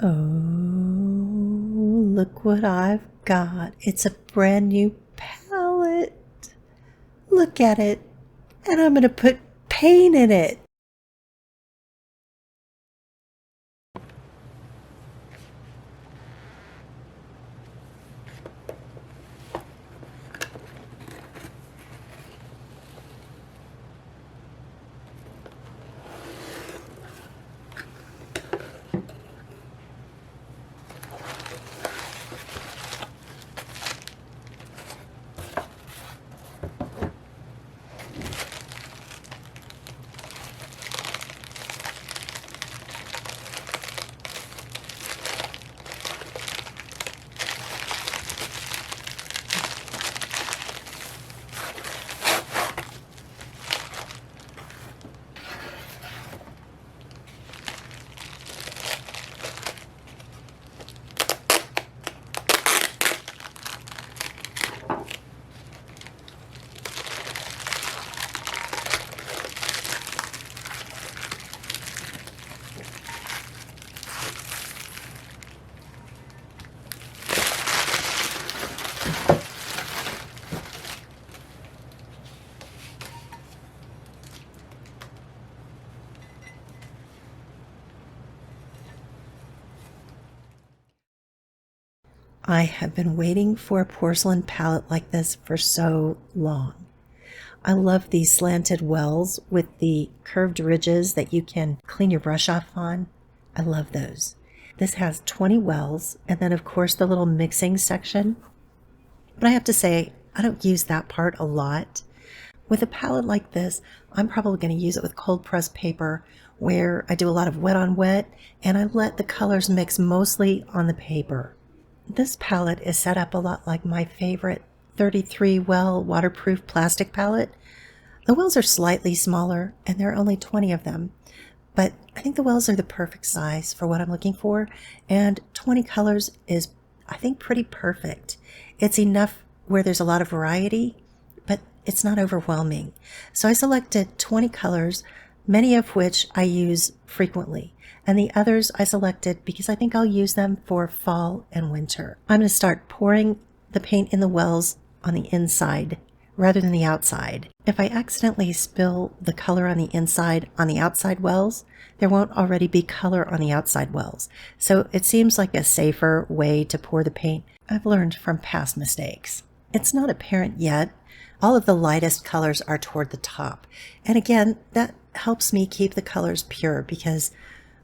Oh, look what I've got. It's a brand new palette. Look at it. And I'm going to put paint in it. I have been waiting for a porcelain palette like this for so long. I love these slanted wells with the curved ridges that you can clean your brush off on. I love those. This has 20 wells, and then of course the little mixing section. But I have to say, I don't use that part a lot. With a palette like this, I'm probably going to use it with cold pressed paper where I do a lot of wet on wet, and I let the colors mix mostly on the paper. This palette is set up a lot like my favorite 33 well waterproof plastic palette. The wells are slightly smaller and there are only 20 of them, but I think the wells are the perfect size for what I'm looking for, and 20 colors is, I think, pretty perfect. It's enough where there's a lot of variety, but it's not overwhelming. So I selected 20 colors, many of which I use frequently. And the others I selected because I think I'll use them for fall and winter. I'm going to start pouring the paint in the wells on the inside rather than the outside. If I accidentally spill the color on the inside on the outside wells, there won't already be color on the outside wells. So it seems like a safer way to pour the paint. I've learned from past mistakes. It's not apparent yet. All of the lightest colors are toward the top. And again, that helps me keep the colors pure because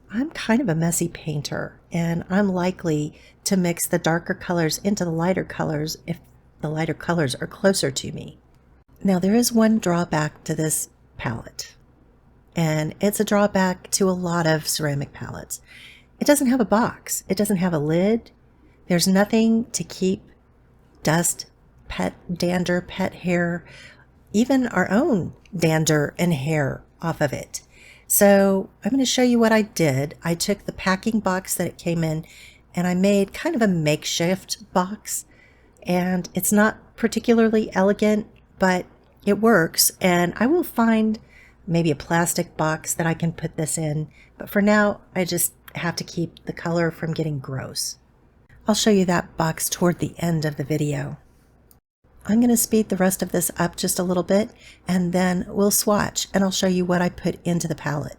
I'm kind of a messy painter, and I'm likely to mix the darker colors into the lighter colors if the lighter colors are closer to me. Now, there is one drawback to this palette, and it's a drawback to a lot of ceramic palettes. It doesn't have a box. It doesn't have a lid. There's nothing to keep dust, pet dander, pet hair, even our own dander and hair off of it. So I'm going to show you what I did. I took the packing box that it came in and I made kind of a makeshift box, and it's not particularly elegant, but it works, and I will find maybe a plastic box that I can put this in, but for now I just have to keep the color from getting gross. I'll show you that box toward the end of the video. I'm going to speed the rest of this up just a little bit, and then we'll swatch and I'll show you what I put into the palette.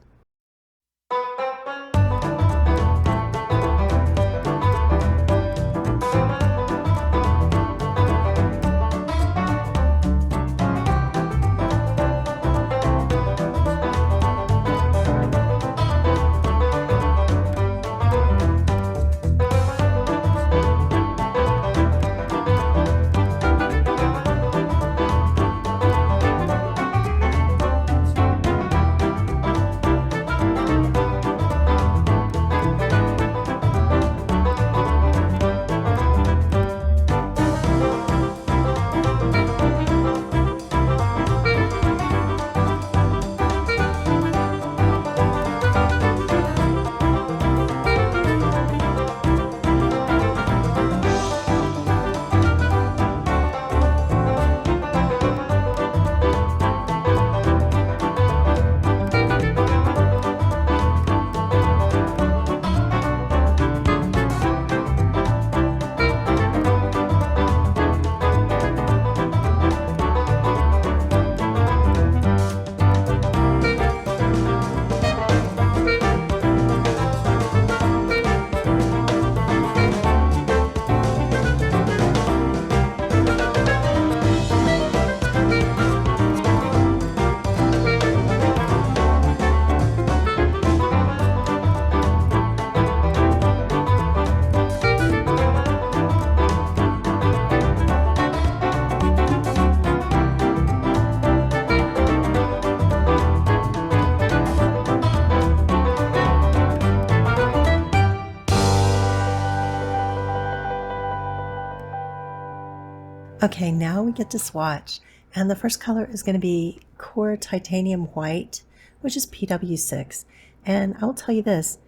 Okay, now we get to swatch. And the first color is going to be Core Titanium White, which is PW6. And I'll tell you this,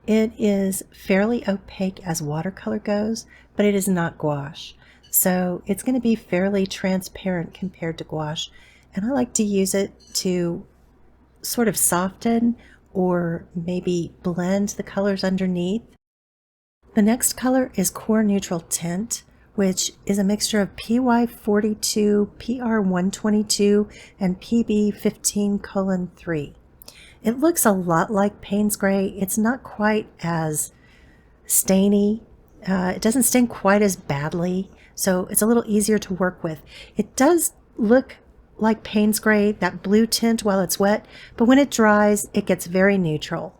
it is fairly opaque as watercolor goes, but it is not gouache. So it's going to be fairly transparent compared to gouache. And I like to use it to sort of soften or maybe blend the colors underneath. The next color is Core Neutral Tint, which is a mixture of PY42, PR122, and PB15:3. It looks a lot like Payne's Gray. It's not quite as stainy. It doesn't stain quite as badly, so it's a little easier to work with. It does look like Payne's Gray, that blue tint while it's wet, but when it dries, it gets very neutral.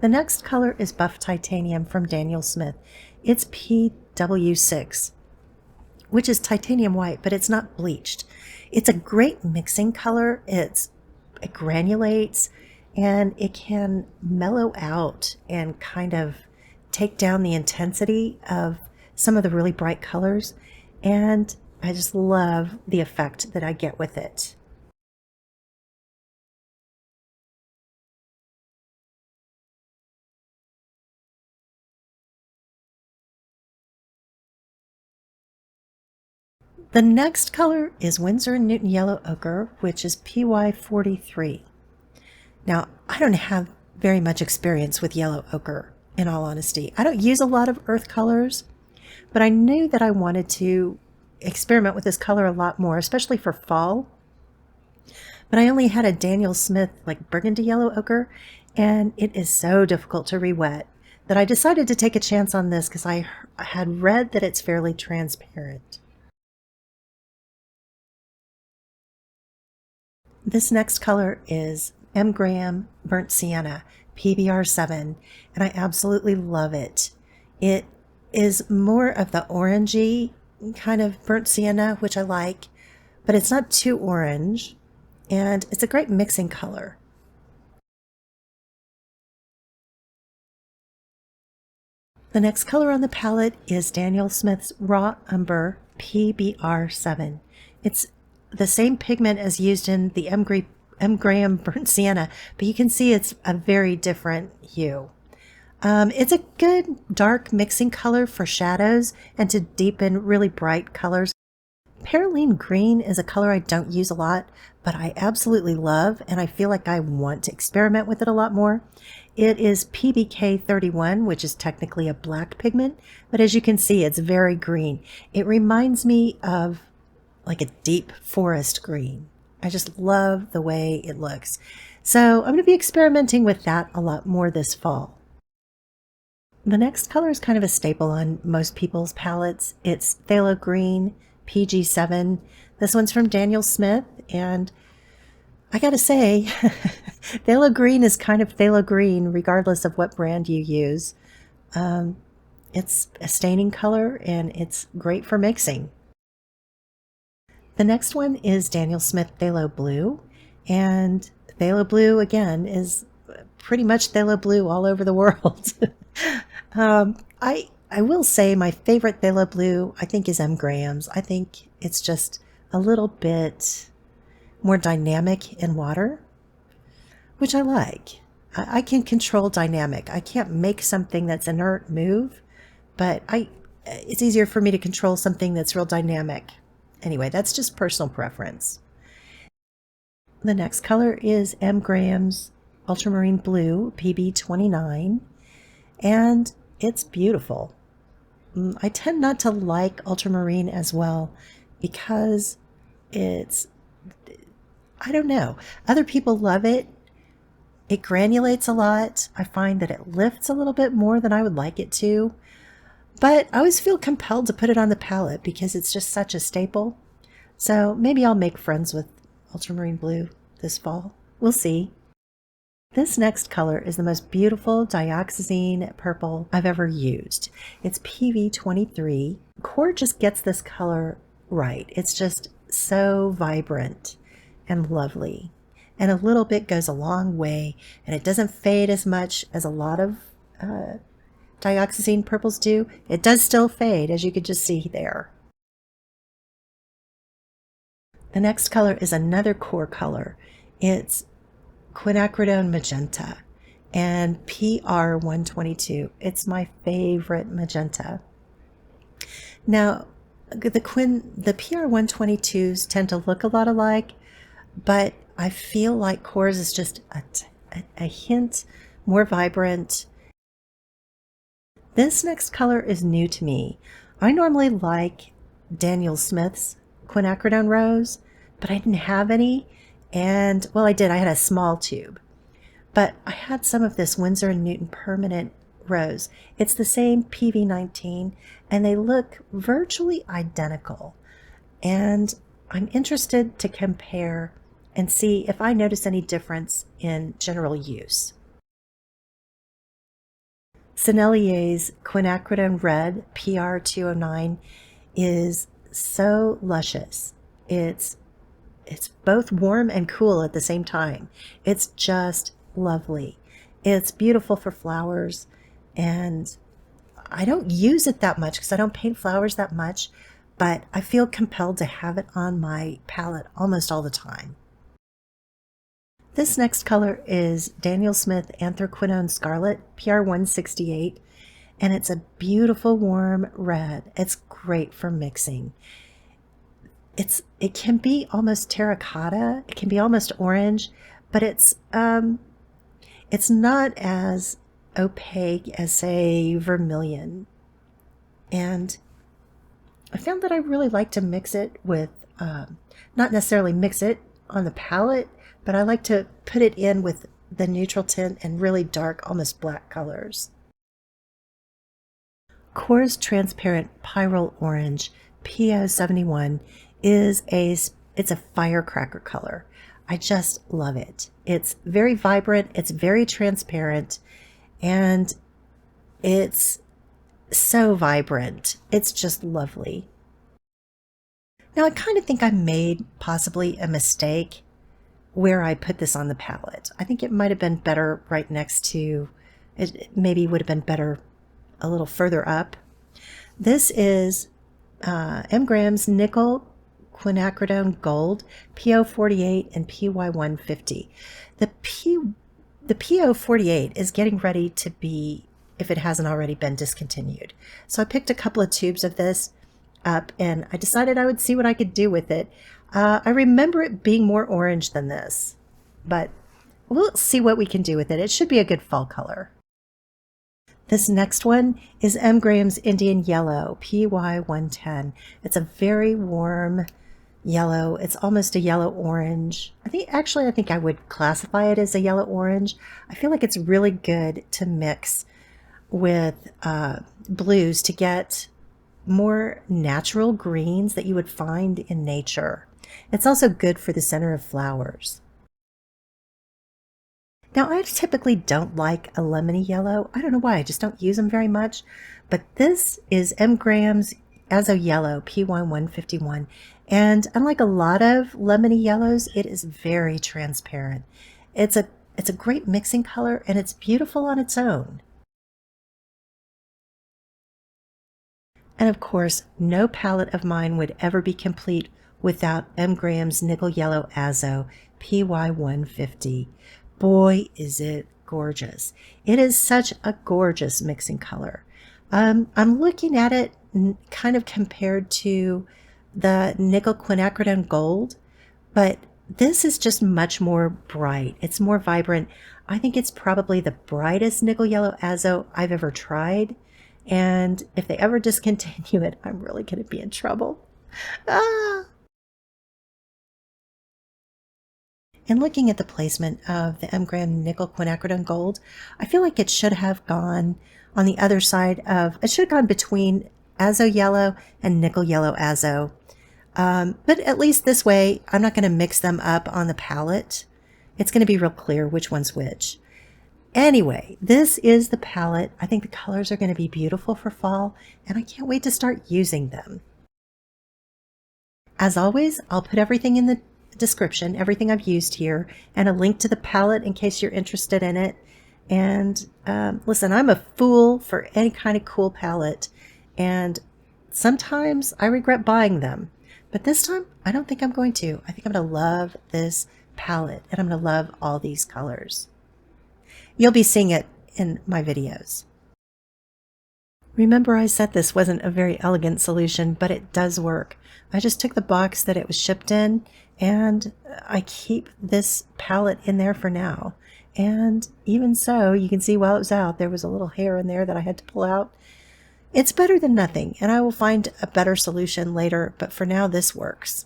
The next color is Buff Titanium from Daniel Smith. It's PW6, which is titanium white, but it's not bleached. It's a great mixing color. It granulates and it can mellow out and kind of take down the intensity of some of the really bright colors. And I just love the effect that I get with it. The next color is Winsor Newton Yellow Ochre, which is PY43. Now, I don't have very much experience with yellow ochre, in all honesty. I don't use a lot of earth colors, but I knew that I wanted to experiment with this color a lot more, especially for fall. But I only had a Daniel Smith like burgundy yellow ochre, and it is so difficult to re-wet that I decided to take a chance on this because I had read that it's fairly transparent. This next color is M. Graham Burnt Sienna, PBR7, and I absolutely love it. It is more of the orangey kind of burnt sienna, which I like, but it's not too orange, and it's a great mixing color. The next color on the palette is Daniel Smith's Raw Umber, PBR7. It's the same pigment as used in the M. Graham Burnt Sienna, but you can see it's a very different hue. It's a good dark mixing color for shadows and to deepen really bright colors. Perylene green is a color I don't use a lot, but I absolutely love, and I feel like I want to experiment with it a lot more. It is PBK31, which is technically a black pigment, but as you can see, it's very green. It reminds me of like a deep forest green. I just love the way it looks. So I'm going to be experimenting with that a lot more this fall. The next color is kind of a staple on most people's palettes. It's Phthalo Green, PG7. This one's from Daniel Smith, and I gotta say, Phthalo Green is kind of Phthalo Green regardless of what brand you use. It's a staining color, and it's great for mixing. The next one is Daniel Smith Phthalo Blue, and Phthalo Blue again is pretty much phthalo blue all over the world. I will say my favorite phthalo blue I think is M. Graham's. I think it's just a little bit more dynamic in water, which I like. I can control dynamic. I can't make something that's inert move, but it's easier for me to control something that's real dynamic. Anyway, that's just personal preference. The next color is M. Graham's Ultramarine Blue, PB29, and it's beautiful. I tend not to like ultramarine as well because I don't know. Other people love it. It granulates a lot. I find that it lifts a little bit more than I would like it to. But I always feel compelled to put it on the palette because it's just such a staple. So maybe I'll make friends with ultramarine blue this fall. We'll see. This next color is the most beautiful dioxazine purple I've ever used. It's PV23. Core just gets this color right. It's just so vibrant and lovely. And a little bit goes a long way, and it doesn't fade as much as a lot of dioxazine purples do. It does still fade, as you could just see there. The next color is another core color. It's quinacridone magenta and PR122. It's my favorite magenta. Now, the PR122s tend to look a lot alike, but I feel like Core's is just a hint more vibrant. This next color is new to me. I normally like Daniel Smith's quinacridone rose, but I didn't have any. And, well, I did. I had a small tube. But I had some of this Winsor Newton permanent rose. It's the same PV19, and they look virtually identical. And I'm interested to compare and see if I notice any difference in general use. Sennelier's quinacridone red PR209 is so luscious. It's both warm and cool at the same time. It's just lovely. It's beautiful for flowers, and I don't use it that much because I don't paint flowers that much, but I feel compelled to have it on my palette almost all the time. This next color is Daniel Smith Anthraquinone Scarlet PR168, and it's a beautiful warm red. It's great for mixing. It can be almost terracotta, it can be almost orange, but it's not as opaque as, say, vermilion. And I found that I really like to mix it with, not necessarily mix it on the palette, but I like to put it in with the neutral tint and really dark, almost black colors. Core's transparent pyrole orange PO71 it's a firecracker color. I just love it. It's very vibrant, it's very transparent, and it's so vibrant. It's just lovely. Now I kind of think I made possibly a mistake where I put this on the palette. I think it might have been better right next to, it maybe would have been better a little further up. This is M. Graham's Nickel Quinacridone Gold, PO48 and PY150. The PO48 is getting ready to be, if it hasn't already been, discontinued. So I picked a couple of tubes of this up and I decided I would see what I could do with it. I remember it being more orange than this, but we'll see what we can do with it. It should be a good fall color. This next one is M. Graham's Indian Yellow, PY110. It's a very warm yellow. It's almost a yellow-orange. I think I would classify it as a yellow-orange. I feel like it's really good to mix with blues to get more natural greens that you would find in nature. It's also good for the center of flowers. Now, I typically don't like a lemony yellow. I don't know why, I just don't use them very much. But this is M. Graham's Azo Yellow, P151. And unlike a lot of lemony yellows, it is very transparent. It's a great mixing color, and it's beautiful on its own. And of course, no palette of mine would ever be complete without M. Graham's Nickel Yellow Azo, PY150. Boy, is it gorgeous. It is such a gorgeous mixing color. I'm looking at it kind of compared to the Nickel Quinacridone Gold, but this is just much more bright. It's more vibrant. I think it's probably the brightest Nickel Yellow Azo I've ever tried. And if they ever discontinue it, I'm really going to be in trouble. And looking at the placement of the M. Graham Nickel Quinacridone Gold, I feel like it should have gone on the other side of, it should have gone between Azo Yellow and Nickel Yellow Azo. But at least this way, I'm not going to mix them up on the palette. It's going to be real clear which one's which. Anyway, this is the palette. I think the colors are going to be beautiful for fall, and I can't wait to start using them. As always, I'll put everything in the description, everything I've used here, and a link to the palette in case you're interested in it. And listen, I'm a fool for any kind of cool palette, and sometimes I regret buying them, But this time, I don't think I'm going to. I think I'm going to love this palette, and I'm going to love all these colors. You'll be seeing it in my videos. Remember, I said this wasn't a very elegant solution, but it does work. I just took the box that it was shipped in, and I keep this palette in there for now. And even so, you can see while it was out, there was a little hair in there that I had to pull out. It's better than nothing, and I will find a better solution later, but for now, this works.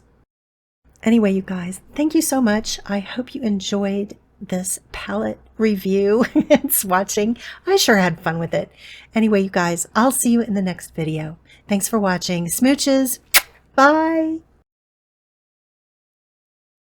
Anyway, you guys, thank you so much. I hope you enjoyed this palette review and swatching. I sure had fun with it. Anyway, you guys, I'll see you in the next video. Thanks for watching. Smooches. Bye.